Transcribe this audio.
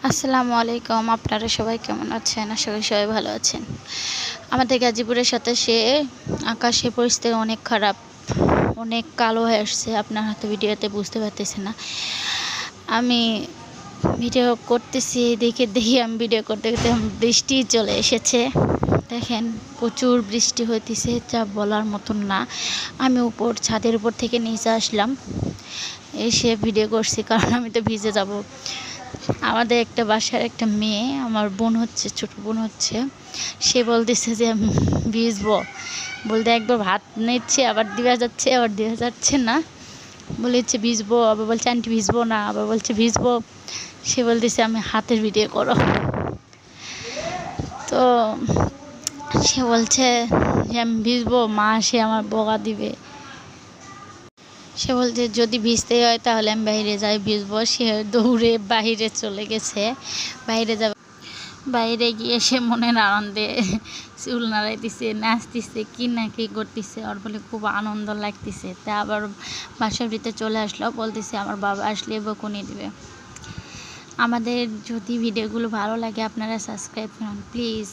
আসসালামু আলাইকুম। আপনারা সবাই কেমন আছেন? আশা করি সবাই ভালো আছেন। আমাদের গাজীপুরের সাথে আকাশের পরিস্থিতি অনেক খারাপ, অনেক কালো হয়ে আসছে। আপনারা হয়তো ভিডিওতে বুঝতে পারতেছেন না। আমি ভিডিও করতেছি, দেখি আমি ভিডিও করতে করতে বৃষ্টি চলে এসেছে। দেখেন প্রচুর বৃষ্টি হইতেছে, যা বলার মতন না। আমি ছাদের উপর থেকে নিচে আসলাম, এসে ভিডিও করছি, কারণ আমি তো ভিজে যাব। আমাদের একটা বাসার একটা মেয়ে, আমার বোন হচ্ছে, ছোটো বোন হচ্ছে, সে বলতেছে যে ভিজবো, বলতে একবার ভাত নিচ্ছে, আবার দেওয়া যাচ্ছে, আবার দেওয়া যাচ্ছে না, বলেছে ভিজবো, আবার বলছে আন্টি ভিজবো না, আবার বলছে ভিজবো। সে বলতেছে আমি হাতের ভিডিও করো। তো সে বলছে যে আমি ভিজবো, মা সে আমার বকা দিবে। সে বলছে যদি ভিজতে হয় তাহলে আমি বাইরে যাই ভিজবো। সে দৌড়ে বাইরে চলে গেছে, বাইরে গিয়ে সে মনের আনন্দে চুল নাড়াইতেছে, নাচতেছে, কি না কি করতেছে, ওর বলে খুব আনন্দ লাগতেছে। তা আবার বাসার ভিতরে চলে আসলো, বলতেছে আমার বাবা আসলে বকুনি দিবে। আমাদের যদি ভিডিওগুলো ভালো লাগে আপনারা সাবস্ক্রাইব করুন প্লিজ।